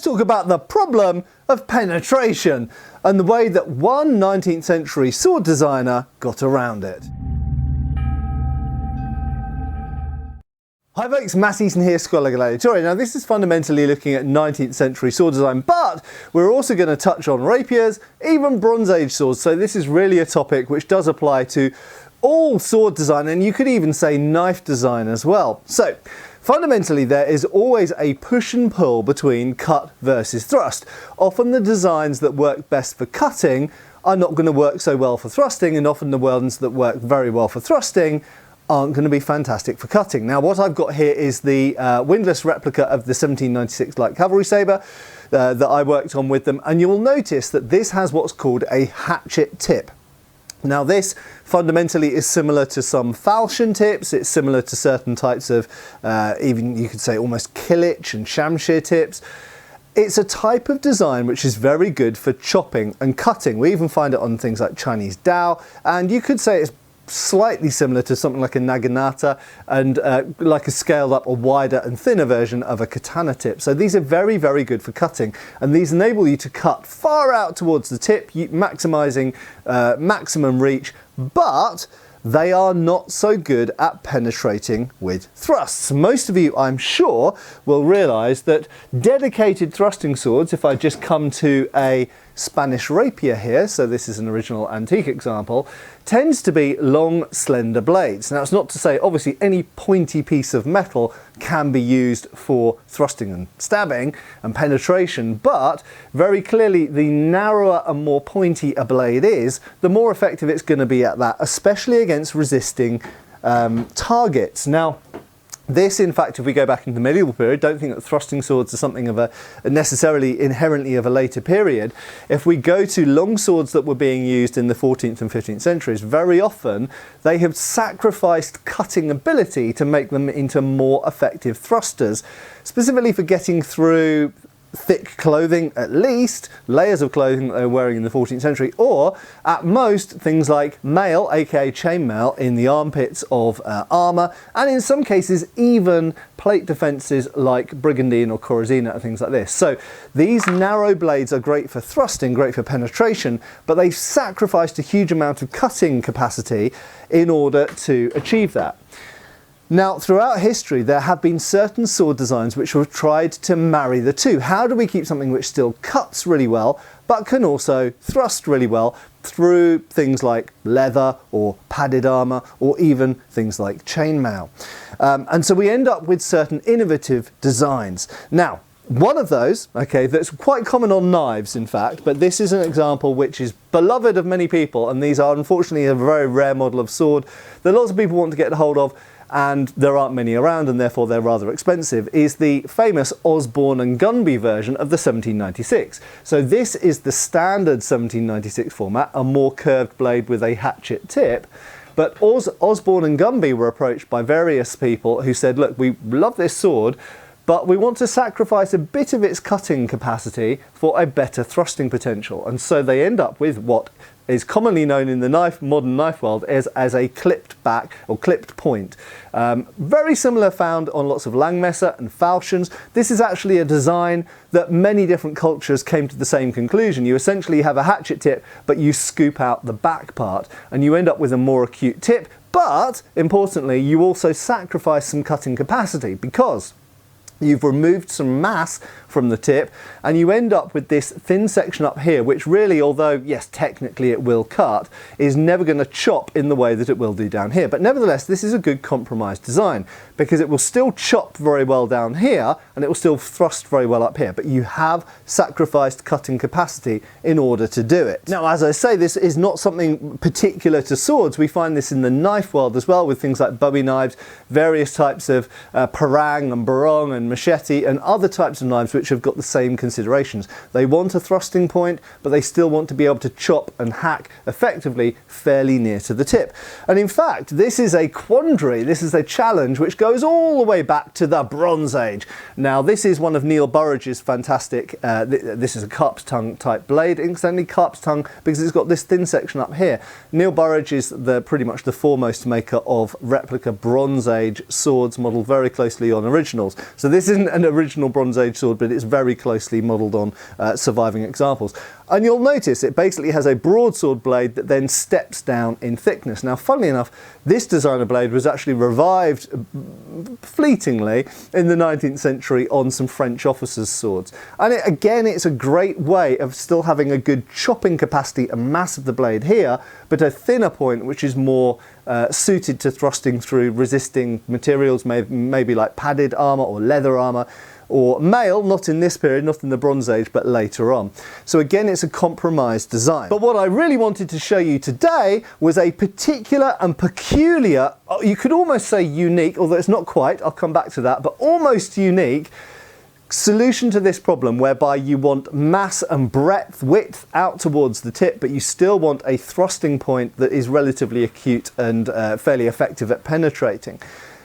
talk about the problem of penetration and the way that one 19th century sword designer got around it. Hi folks, Matt Easton here, Schola Gladiatoria. Now this is fundamentally looking at 19th century sword design, but we're also going to touch on rapiers, even Bronze Age swords, so this is really a topic which does apply to all sword design, and you could even say knife design as well. So fundamentally there is always a push and pull between cut versus thrust. Often the designs that work best for cutting are not going to work so well for thrusting, and often the ones that work very well for thrusting aren't going to be fantastic for cutting. Now what I've got here is the windlass replica of the 1796 light cavalry sabre that I worked on with them, and you'll notice that this has what's called a hatchet tip. Now this fundamentally is similar to some falchion tips, it's similar to certain types of even you could say almost killich and shamshir tips. It's a type of design which is very good for chopping and cutting. We even find it on things like Chinese dao, and you could say it's slightly similar to something like a naginata and like a scaled up or wider and thinner version of a katana tip. So these are very, very good for cutting, and these enable you to cut far out towards the tip, maximizing maximum reach, but they are not so good at penetrating with thrusts. Most of you, I'm sure, will realise that dedicated thrusting swords, if I just come to a Spanish rapier here, so this is an original antique example, tends to be long, slender blades. Now it's not to say obviously any pointy piece of metal can be used for thrusting and stabbing and penetration, but very clearly the narrower and more pointy a blade is, the more effective it's going to be at that, especially against resisting targets. Now this, in fact, if we go back into the medieval period, don't think that thrusting swords are something of a necessarily inherently of a later period. If we go to long swords that were being used in the 14th and 15th centuries, very often they have sacrificed cutting ability to make them into more effective thrusters, specifically for getting through thick clothing, at least layers of clothing that they were wearing in the 14th century, or at most things like mail, aka chainmail, in the armpits of armour, and in some cases even plate defences like brigandine or corazina and things like this. So these narrow blades are great for thrusting, great for penetration, but they've sacrificed a huge amount of cutting capacity in order to achieve that. Now, throughout history, there have been certain sword designs which have tried to marry the two. How do we keep something which still cuts really well, but can also thrust really well through things like leather or padded armour, or even things like chainmail? And so we end up with certain innovative designs. Now, one of those, okay, that's quite common on knives, in fact, but this is an example which is beloved of many people, and these are unfortunately a very rare model of sword that lots of people want to get hold of, and there aren't many around, and therefore they're rather expensive, is the famous Osborne and Gunby version of the 1796. So this is the standard 1796 format, a more curved blade with a hatchet tip. But Osborne and Gunby were approached by various people who said, look, we love this sword, but we want to sacrifice a bit of its cutting capacity for a better thrusting potential. And so they end up with what is commonly known in the modern knife world as a clipped back or clipped point. Very similar, found on lots of Langmesser and falchions. This is actually a design that many different cultures came to the same conclusion. You essentially have a hatchet tip, but you scoop out the back part, and you end up with a more acute tip. But importantly, you also sacrifice some cutting capacity because you've removed some mass from the tip, and you end up with this thin section up here, which really, although yes, technically it will cut, is never going to chop in the way that it will do down here. But nevertheless, this is a good compromise design because it will still chop very well down here and it will still thrust very well up here, but you have sacrificed cutting capacity in order to do it. Now, as I say, this is not something particular to swords. We find this in the knife world as well, with things like bowie knives, various types of parang and barong and machete, and other types of knives which have got the same considerations. They want a thrusting point, but they still want to be able to chop and hack effectively fairly near to the tip. And in fact, this is a quandary, this is a challenge which goes all the way back to the Bronze Age. Now, this is one of Neil Burridge's fantastic, this is a carp's tongue type blade, incidentally carp's tongue because it's got this thin section up here. Neil Burridge is pretty much the foremost maker of replica Bronze Age swords modelled very closely on originals. So this isn't an original Bronze Age sword, but it's very closely modelled on surviving examples. And you'll notice it basically has a broadsword blade that then steps down in thickness. Now, funnily enough, this design of blade was actually revived fleetingly in the 19th century on some French officers' swords. And again, it's a great way of still having a good chopping capacity and mass of the blade here, but a thinner point which is more suited to thrusting through resisting materials, maybe like padded armour or leather armour, or mail, not in this period, not in the Bronze Age, but later on. So again, it's a compromised design. But what I really wanted to show you today was a particular and peculiar, you could almost say unique, although it's not quite, I'll come back to that, but almost unique solution to this problem, whereby you want mass and width out towards the tip, but you still want a thrusting point that is relatively acute and fairly effective at penetrating.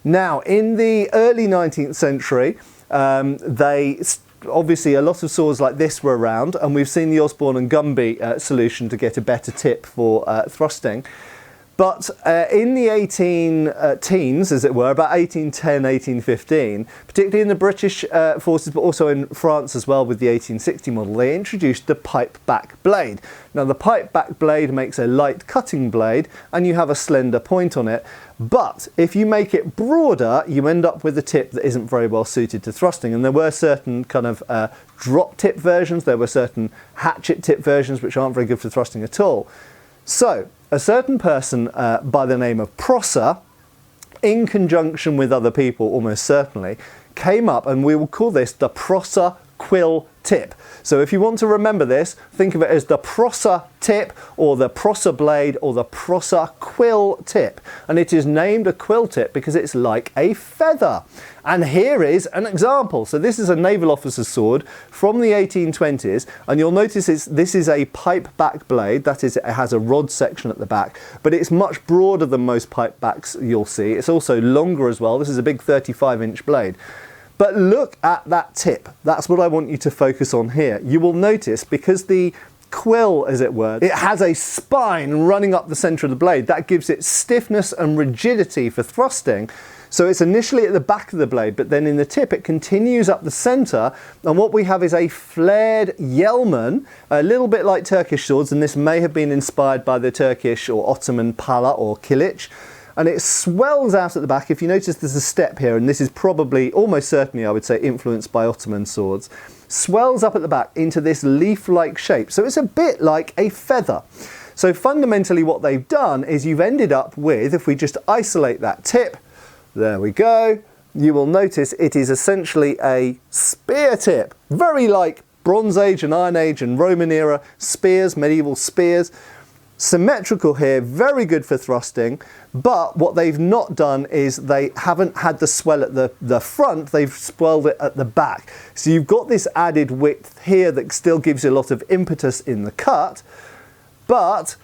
Now, in the early 19th century, obviously a lot of swords like this were around, and we've seen the Osborne and Gumby solution to get a better tip for thrusting. But in the 18-teens, as it were, about 1810, 1815, particularly in the British forces, but also in France as well with the 1860 model, they introduced the pipe-back blade. Now, the pipe-back blade makes a light cutting blade, and you have a slender point on it. But if you make it broader, you end up with a tip that isn't very well suited to thrusting. And there were certain kind of drop tip versions, there were certain hatchet tip versions, which aren't very good for thrusting at all. So, a certain person by the name of Prosser, in conjunction with other people almost certainly, came up, and we will call this the Prosser Quill tip. So if you want to remember this, think of it as the Prosser tip, or the Prosser blade, or the Prosser Quill tip. And it is named a quill tip because it's like a feather. And here is an example. So this is a naval officer's sword from the 1820s, and you'll notice this is a pipe back blade. That is, it has a rod section at the back, but it's much broader than most pipe backs you'll see. It's also longer as well. This is a big 35-inch blade. But look at that tip. That's what I want you to focus on here. You will notice, because the quill, as it were, it has a spine running up the centre of the blade. That gives it stiffness and rigidity for thrusting. So it's initially at the back of the blade, but then in the tip it continues up the centre, and what we have is a flared yelman, a little bit like Turkish swords, and this may have been inspired by the Turkish or Ottoman pala or kilic. And it swells out at the back. If you notice, there's a step here, and this is probably, almost certainly, I would say, influenced by Ottoman swords. Swells up at the back into this leaf-like shape. So it's a bit like a feather. So fundamentally what they've done is you've ended up with, if we just isolate that tip, there we go, you will notice it is essentially a spear tip. Very like Bronze Age and Iron Age and Roman era spears, medieval spears. Symmetrical here, very good for thrusting, but what they've not done is they haven't had the swell at the front, they've swelled it at the back. So you've got this added width here that still gives you a lot of impetus in the cut, but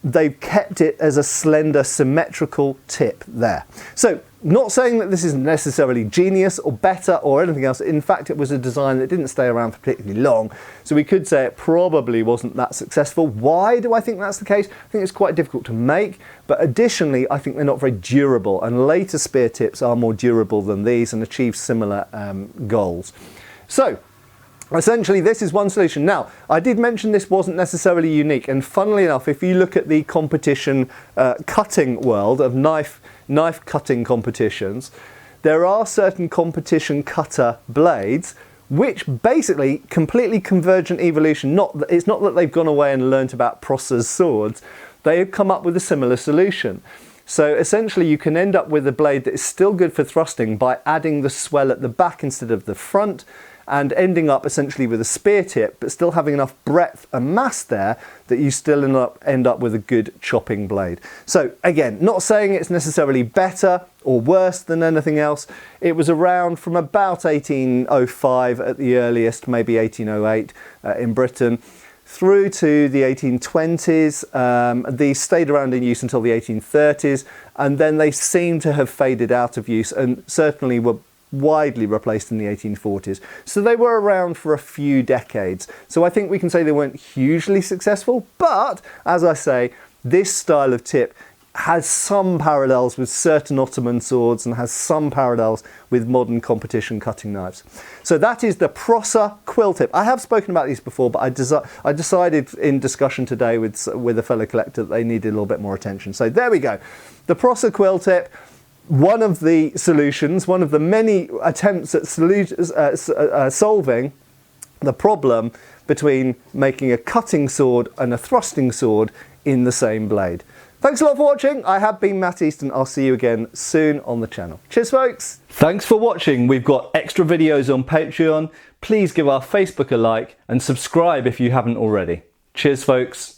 they've kept it as a slender, symmetrical tip there. So, not saying that this is necessarily genius or better or anything else. In fact, it was a design that didn't stay around for particularly long. So we could say it probably wasn't that successful. Why do I think that's the case? I think it's quite difficult to make, but additionally, I think they're not very durable, and later spear tips are more durable than these and achieve similar goals. So, essentially, this is one solution. Now, I did mention this wasn't necessarily unique, and funnily enough, if you look at the competition cutting world of knife cutting competitions, there are certain competition cutter blades which basically completely convergent evolution. It's not that they've gone away and learnt about Prosser's swords, they have come up with a similar solution. So essentially you can end up with a blade that is still good for thrusting by adding the swell at the back instead of the front, and ending up essentially with a spear tip, but still having enough breadth and mass there that you still end up with a good chopping blade. So again, not saying it's necessarily better or worse than anything else. It was around from about 1805 at the earliest, maybe 1808 in Britain, through to the 1820s. These stayed around in use until the 1830s, and then they seem to have faded out of use and certainly were widely replaced in the 1840s. So they were around for a few decades. So I think we can say they weren't hugely successful, but as I say, this style of tip has some parallels with certain Ottoman swords and has some parallels with modern competition cutting knives. So that is the Prosser quill tip. I have spoken about these before, but I decided in discussion today with a fellow collector that they needed a little bit more attention. So there we go. The Prosser quill tip, one of the solutions, one of the many attempts at solving the problem between making a cutting sword and a thrusting sword in the same blade. Thanks a lot for watching. I have been Matt Easton. I'll see you again soon on the channel. Cheers, folks. Thanks for watching. We've got extra videos on Patreon. Please give our Facebook a like and subscribe if you haven't already. Cheers, folks.